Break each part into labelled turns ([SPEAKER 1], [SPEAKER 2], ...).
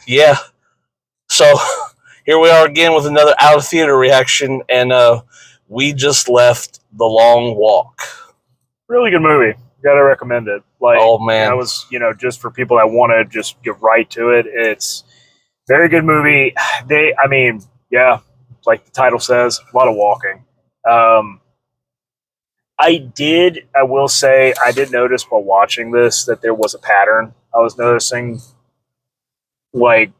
[SPEAKER 1] Yeah. So here we are again with another out of theater reaction, and we just left The Long Walk.
[SPEAKER 2] Really good movie. Gotta recommend it. Like,
[SPEAKER 1] Oh man,
[SPEAKER 2] that was, just for people that want to just get right to it. It's very good movie. Yeah, like the title says, a lot of walking. Um, I will say, I did notice while watching this that there was a pattern I was noticing. Like,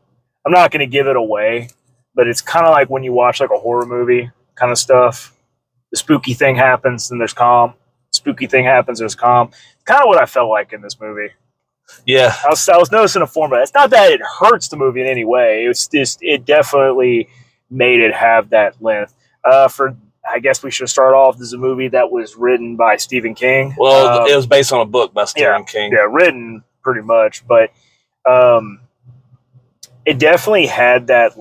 [SPEAKER 2] I'm not going to give it away, but it's kind of like when you watch like a horror movie kind of stuff. The spooky thing happens, then there's calm. Spooky thing happens, there's calm. Kind of what I felt like in this movie.
[SPEAKER 1] yeah,
[SPEAKER 2] I was noticing a format. It's not that it hurts the movie in any way. It's just it definitely made it have that length. For I guess we should start off. This is a movie that was written by Stephen King.
[SPEAKER 1] well, it was based on a book by
[SPEAKER 2] Yeah,
[SPEAKER 1] Stephen King.
[SPEAKER 2] yeah, written pretty much, but um, it definitely had that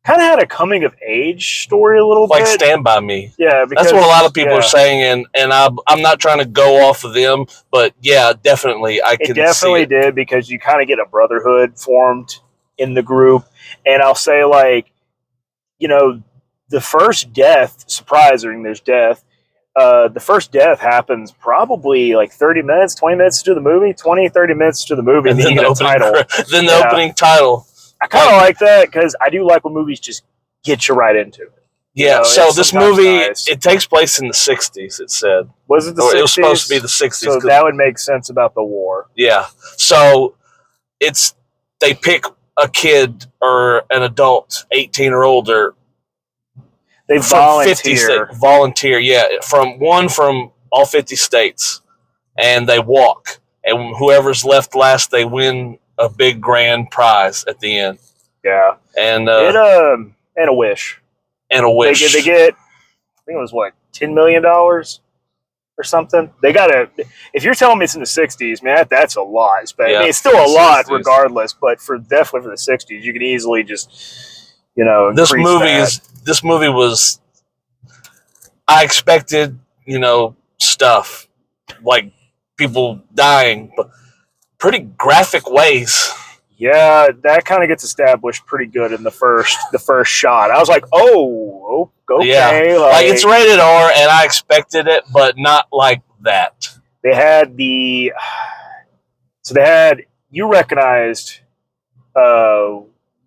[SPEAKER 2] kind of had a coming of age story a little
[SPEAKER 1] Like
[SPEAKER 2] bit.
[SPEAKER 1] Stand By Me.
[SPEAKER 2] Yeah, because,
[SPEAKER 1] That's what a lot of people
[SPEAKER 2] yeah,
[SPEAKER 1] are saying, and I'm not trying to go off of them, but yeah, definitely I
[SPEAKER 2] It
[SPEAKER 1] can
[SPEAKER 2] definitely
[SPEAKER 1] see it.
[SPEAKER 2] did, because you kind of get a brotherhood formed in the group. And I'll say, like, the first death, surprising, there's death. The first death happens probably like 30 minutes, 20 minutes to the movie, 20, 30 minutes to the movie,
[SPEAKER 1] And
[SPEAKER 2] then
[SPEAKER 1] then
[SPEAKER 2] you
[SPEAKER 1] the
[SPEAKER 2] get a
[SPEAKER 1] opening,
[SPEAKER 2] title.
[SPEAKER 1] then the
[SPEAKER 2] Yeah.
[SPEAKER 1] opening title.
[SPEAKER 2] I kind of like that, because I do like when movies just get you right into it.
[SPEAKER 1] Yeah, so
[SPEAKER 2] it's
[SPEAKER 1] this
[SPEAKER 2] sometimes
[SPEAKER 1] movie,
[SPEAKER 2] nice.
[SPEAKER 1] it takes place in the 60s, it said.
[SPEAKER 2] Was it the
[SPEAKER 1] Or
[SPEAKER 2] 60s?
[SPEAKER 1] it was supposed to be the 60s.
[SPEAKER 2] So that would make sense about the war.
[SPEAKER 1] Yeah. So they pick a kid or an adult, 18 or older.
[SPEAKER 2] They
[SPEAKER 1] from 50 states, volunteer, yeah, from all 50 states, and they walk, and whoever's left last, they win a big grand prize at the end.
[SPEAKER 2] Yeah,
[SPEAKER 1] and
[SPEAKER 2] and a wish.
[SPEAKER 1] And a wish.
[SPEAKER 2] They get, I think it was what, $10 million or something. They got to. If you're telling me it's in the 60s, man, that's a lot. But, I mean, it's still a lot
[SPEAKER 1] 60s.
[SPEAKER 2] regardless. But definitely for the 60s, you can easily just,
[SPEAKER 1] this movie was. I expected, stuff like people dying, but pretty graphic ways.
[SPEAKER 2] Yeah, that kind of gets established pretty good in the first shot. I was like, oh, okay.
[SPEAKER 1] Yeah, like it's rated R, and I expected it, but not like that.
[SPEAKER 2] They had you recognized,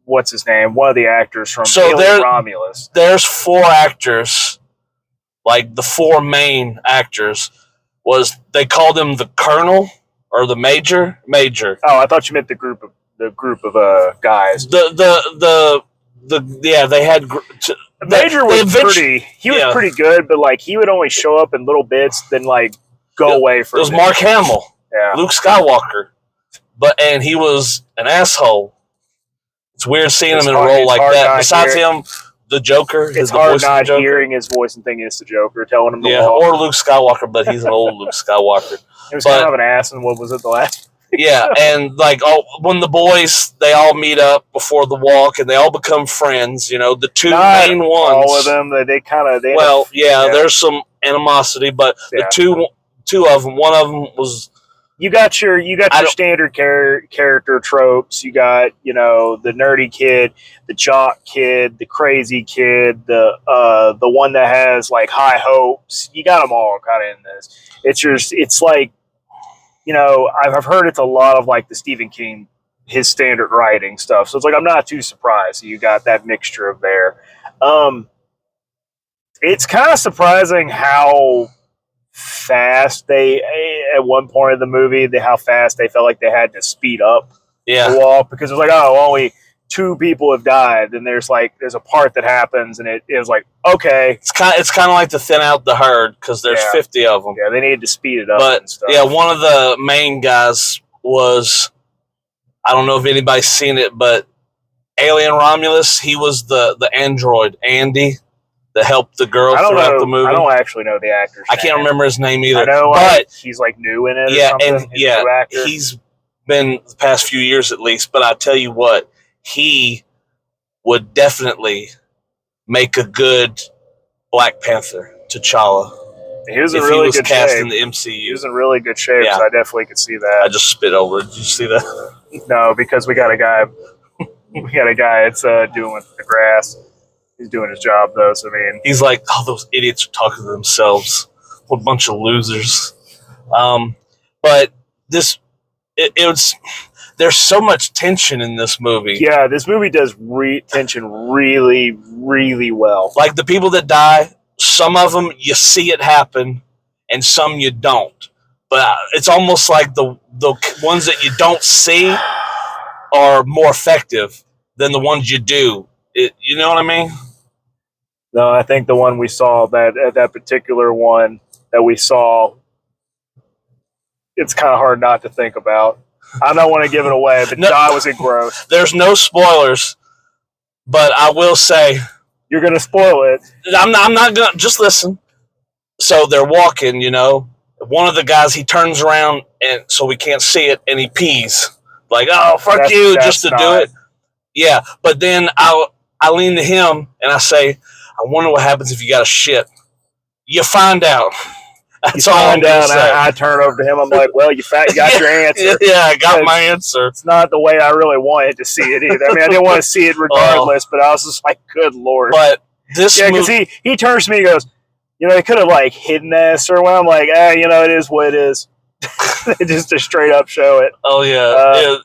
[SPEAKER 2] what's his name? One of the actors from Alien Romulus.
[SPEAKER 1] There's 4 actors, like the 4 main actors. They called him the Colonel or the Major? Major.
[SPEAKER 2] Oh, I thought you meant the group of guys.
[SPEAKER 1] They had.
[SPEAKER 2] The Major was pretty good, but like he would only show up in little bits, then like go away for.
[SPEAKER 1] It was Mark Hamill,
[SPEAKER 2] yeah,
[SPEAKER 1] Luke Skywalker, and he was an asshole. It's weird seeing him in a role like that. Besides him, the Joker.
[SPEAKER 2] It's hard not hearing his voice and thinking it's the Joker telling him to walk.
[SPEAKER 1] Or Luke Skywalker, but he's an old Luke Skywalker.
[SPEAKER 2] He was kind of an ass, and what was it, the last?
[SPEAKER 1] Yeah, and like when the boys, they all meet up before the walk, and they all become friends. The 2 main ones.
[SPEAKER 2] All of them,
[SPEAKER 1] there's some animosity, but the two of them, one of them was.
[SPEAKER 2] You got your standard character tropes. You got the nerdy kid, the jock kid, the crazy kid, the one that has like high hopes. You got them all kind of in this. It's like. I've heard it's a lot of like the Stephen King, his standard writing stuff. So it's like I'm not too surprised you got that mixture of there. It's kind of surprising how fast they, at one point in the movie, how fast they felt like they had to speed up the walk, because it was like, oh, only 2 people have died, and there's a part that happens, and it was like, okay,
[SPEAKER 1] it's kind of like to thin out the herd, because there's 50 of them.
[SPEAKER 2] Yeah, they needed to speed it up.
[SPEAKER 1] But
[SPEAKER 2] and stuff.
[SPEAKER 1] one of the main guys was, I don't know if anybody's seen it, but Alien Romulus. He was the android Andy that helped the girl throughout the movie.
[SPEAKER 2] I don't actually know the actor's name.
[SPEAKER 1] I can't remember his name either.
[SPEAKER 2] I know,
[SPEAKER 1] but
[SPEAKER 2] he's like new in it. Yeah, or something.
[SPEAKER 1] and he's been the past few years at least. But I tell you what. He would definitely make a good Black Panther, T'Challa.
[SPEAKER 2] He was in
[SPEAKER 1] if
[SPEAKER 2] really
[SPEAKER 1] he was
[SPEAKER 2] good
[SPEAKER 1] cast
[SPEAKER 2] shape.
[SPEAKER 1] in the
[SPEAKER 2] He
[SPEAKER 1] MCU.
[SPEAKER 2] was in really good shape,
[SPEAKER 1] Yeah.
[SPEAKER 2] so I definitely could see
[SPEAKER 1] I
[SPEAKER 2] that.
[SPEAKER 1] just spit over it. Did you see that?
[SPEAKER 2] No, because we got a guy that's doing with the grass. He's doing his job though, so I mean,
[SPEAKER 1] He's like, oh, those idiots are talking to themselves. What a bunch of losers. But this, it was. There's so much tension in this movie.
[SPEAKER 2] yeah, this movie does tension really, really well.
[SPEAKER 1] Like the people that die, some of them you see it happen, and some you don't. But it's almost like the ones that you don't see are more effective than the ones you do. You know what I mean?
[SPEAKER 2] No, I think the one we saw, that particular one that we saw, it's kind of hard not to think about. I don't want to give it away, but God, was it gross.
[SPEAKER 1] There's no spoilers, but I will say
[SPEAKER 2] you're going to spoil it.
[SPEAKER 1] I'm not going to. Just listen. So they're walking, you know. One of the guys, he turns around, and so we can't see it, and he pees. Like, oh, fuck you, just to do it. Yeah, but then I lean to him, and I say, I wonder what happens if you got a shit. You find out. That's all I'm going to say.
[SPEAKER 2] I turn over to him. I'm like, well, you got your answer.
[SPEAKER 1] Yeah, I got my answer.
[SPEAKER 2] It's not the way I really wanted to see it either. I mean, I didn't want to see it regardless, but I was just like, good Lord.
[SPEAKER 1] But this
[SPEAKER 2] because he turns to me and goes, you know, they could have like hidden this or when I'm like, you know, it is what it is. Just to straight up show it.
[SPEAKER 1] Oh yeah.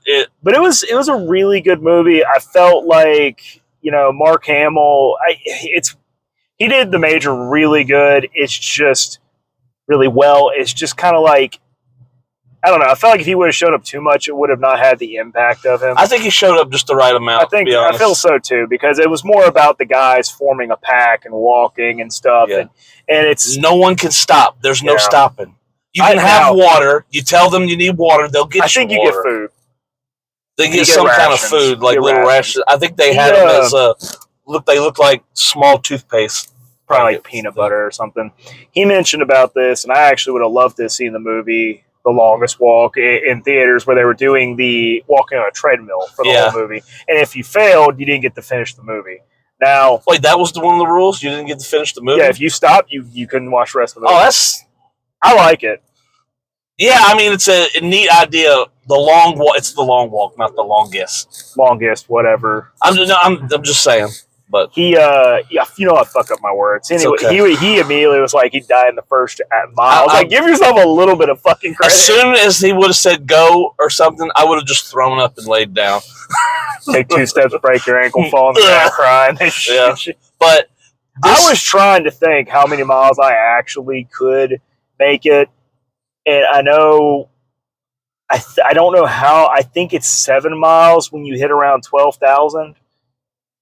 [SPEAKER 2] But it was a really good movie. I felt like, you know, Mark Hamill, he did the Major really good. It's just really well. It's just kind of like, I don't know. I felt like if he would have showed up too much, it would have not had the impact of him.
[SPEAKER 1] I think he showed up just the right amount.
[SPEAKER 2] I feel so too, because it was more about the guys forming a pack and walking and stuff, and it's
[SPEAKER 1] no one can stop. There's no stopping. You can have water. You tell them you need water, they'll get you.
[SPEAKER 2] I think you get food.
[SPEAKER 1] They get some kind of food, like little rations. I think they had them as they look like small toothpaste.
[SPEAKER 2] Probably like peanut butter or something. He mentioned about this, and I actually would have loved to see the movie The Longest Walk in theaters, where they were doing the walking on a treadmill for the whole movie. And if you failed, you didn't get to finish the movie. Now,
[SPEAKER 1] wait, that was one of the rules? You didn't get to finish the movie?
[SPEAKER 2] Yeah, if you stopped, you couldn't watch the rest of the movie.
[SPEAKER 1] Oh,
[SPEAKER 2] I like it.
[SPEAKER 1] Yeah, I mean, it's a neat idea. The long walk. It's the long walk, not the longest.
[SPEAKER 2] Longest, whatever.
[SPEAKER 1] I'm just saying. But
[SPEAKER 2] he, you know, I fuck up my words. Anyway, he immediately was like, he died in the first mile. I was like, give yourself a little bit of fucking credit.
[SPEAKER 1] As soon as he would have said go or something, I would have just thrown up and laid down.
[SPEAKER 2] Take 2 steps, break your ankle, fall in the ground, crying.
[SPEAKER 1] Yeah. But
[SPEAKER 2] I was trying to think how many miles I actually could make it, and I know I don't know how. I think it's 7 miles when you hit around 12,000.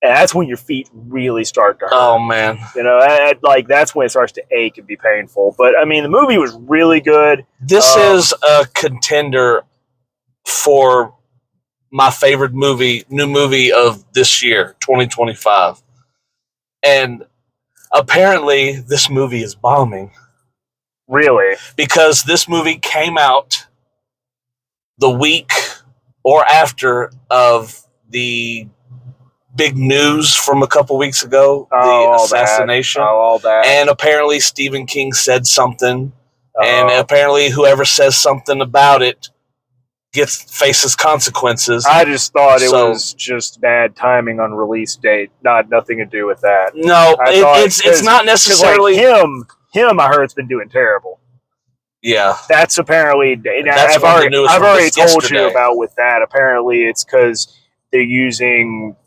[SPEAKER 2] And that's when your feet really start to hurt.
[SPEAKER 1] Oh, man.
[SPEAKER 2] You know, that's when it starts to ache and be painful. But, I mean, the movie was really good.
[SPEAKER 1] This is a contender for my favorite new movie of this year, 2025. And apparently this movie is bombing.
[SPEAKER 2] Really?
[SPEAKER 1] Because this movie came out the week or after of the big news from a couple weeks ago, the assassination.
[SPEAKER 2] All that.
[SPEAKER 1] And apparently Stephen King said something, and apparently whoever says something about it faces consequences.
[SPEAKER 2] I just thought it was just bad timing on release date, nothing to do with that.
[SPEAKER 1] No, it's not necessarily
[SPEAKER 2] like him. I heard it's been doing terrible.
[SPEAKER 1] Yeah,
[SPEAKER 2] that's apparently. I've already told you about with that. Apparently, it's because they're using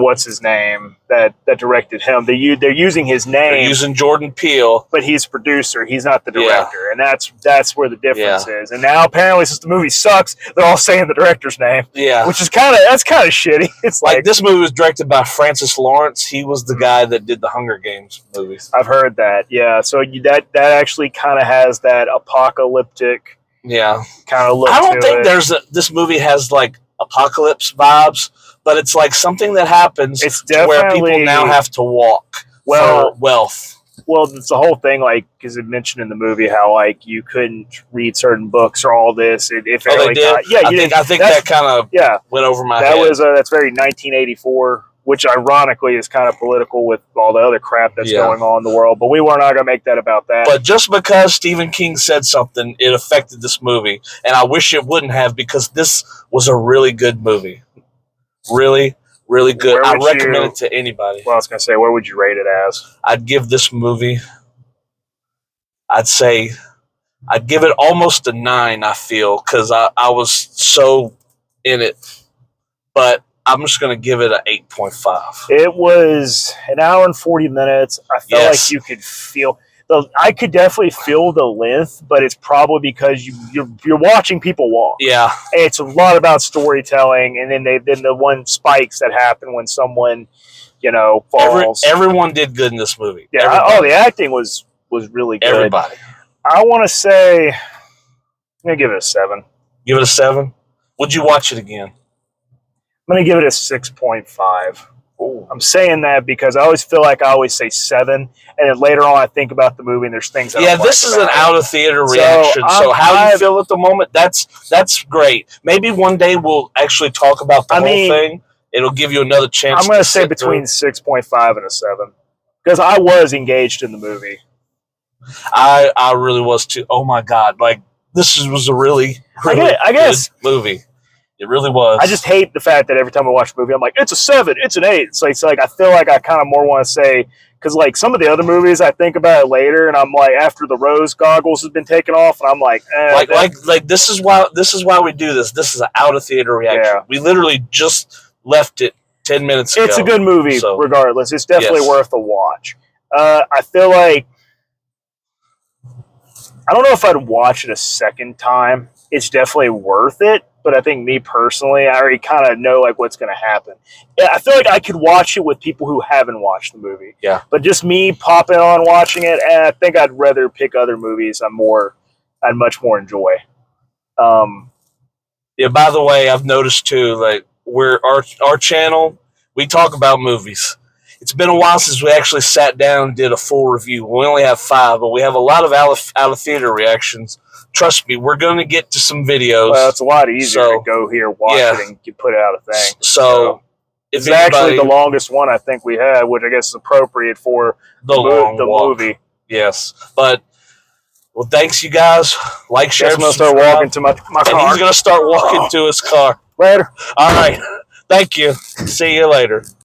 [SPEAKER 2] what's his name that directed him. They're using his name.
[SPEAKER 1] They're using Jordan Peele,
[SPEAKER 2] but he's producer. He's not the director, and that's where the difference is. And now apparently, since the movie sucks, they're all saying the director's name.
[SPEAKER 1] Yeah,
[SPEAKER 2] which is kind of shitty. It's
[SPEAKER 1] like this movie was directed by Francis Lawrence. He was the guy that did the Hunger Games movies.
[SPEAKER 2] I've heard that. Yeah, so that actually kind of has that apocalyptic.
[SPEAKER 1] Yeah,
[SPEAKER 2] kind of look.
[SPEAKER 1] I don't think this movie has like apocalypse vibes. But it's like something that happens to where people now have to walk for wealth.
[SPEAKER 2] Well, it's the whole thing, like, because it mentioned in the movie how, like, you couldn't read certain books or all this.
[SPEAKER 1] They did? I think that kind of went over my head.
[SPEAKER 2] That's very 1984 which ironically is kind of political with all the other crap that's
[SPEAKER 1] Yeah.
[SPEAKER 2] going on in the world. But we were not going to make that about that.
[SPEAKER 1] But just because Stephen King said something, it affected this movie. And I wish it wouldn't have, because this was a really good movie. Really, really good.
[SPEAKER 2] Where
[SPEAKER 1] I
[SPEAKER 2] would
[SPEAKER 1] recommend
[SPEAKER 2] you-
[SPEAKER 1] it to anybody.
[SPEAKER 2] Well, I was going to say, where would you rate it as?
[SPEAKER 1] I'd give this movie, I'd give it almost a 9, I feel, because I was so in it. But I'm just going to give it an 8.5.
[SPEAKER 2] It was an hour and 40 minutes. I felt
[SPEAKER 1] Yes.
[SPEAKER 2] like you could feel I could definitely feel the length, but it's probably because you're watching people walk.
[SPEAKER 1] Yeah.
[SPEAKER 2] It's a lot about storytelling, and then the one spikes that happen when someone, falls.
[SPEAKER 1] Everyone did good in this movie.
[SPEAKER 2] Yeah.
[SPEAKER 1] Everybody.
[SPEAKER 2] The acting was really good.
[SPEAKER 1] Everybody.
[SPEAKER 2] I want to say, I'm gonna give it a 7.
[SPEAKER 1] Give it a 7. Would you watch it again?
[SPEAKER 2] I'm gonna give it a 6.5. I'm saying that because I always feel like I always say 7, and then later on I think about the movie and there's things.
[SPEAKER 1] Yeah, this is an out of theater reaction. So how you feel at the moment? That's great. Maybe one day we'll actually talk about the whole thing. It'll give you another chance.
[SPEAKER 2] I'm going to say between 6.5 and a 7 because I was engaged in the movie.
[SPEAKER 1] I really was too. Oh my god! Like this was a really
[SPEAKER 2] I guess
[SPEAKER 1] good movie. It really was.
[SPEAKER 2] I just hate the fact that every time I watch a movie, I'm like, it's a 7, it's an 8. It's like I feel like I kind of more want to say, because like some of the other movies, I think about it later, and I'm like, after the rose goggles has been taken off, and I'm like,
[SPEAKER 1] like this is why we do this. This is an out of theater reaction.
[SPEAKER 2] Yeah.
[SPEAKER 1] We literally just left it 10 minutes ago.
[SPEAKER 2] It's a good movie, regardless. It's definitely worth a watch. I feel like I don't know if I'd watch it a second time. It's definitely worth it. But I think me personally, I already kind of know like what's going to happen. Yeah, I feel like I could watch it with people who haven't watched the movie.
[SPEAKER 1] Yeah.
[SPEAKER 2] But just me popping on watching it, and I think I'd rather pick other movies I'd much more enjoy.
[SPEAKER 1] Yeah. By the way, I've noticed too, like our channel, we talk about movies. It's been a while since we actually sat down and did a full review. We only have 5, but we have a lot of out of theater reactions. Trust me, we're going to get to some videos.
[SPEAKER 2] Well, it's a lot easier to go here, watch it, and put out a thing.
[SPEAKER 1] So
[SPEAKER 2] it's actually the longest one I think we had, which I guess is appropriate for the movie.
[SPEAKER 1] Yes. But, well, thanks, you guys. Like, share,
[SPEAKER 2] I'm going to start walking to my car.
[SPEAKER 1] And he's going to start walking to his car.
[SPEAKER 2] Later.
[SPEAKER 1] All right. Thank you. See you later.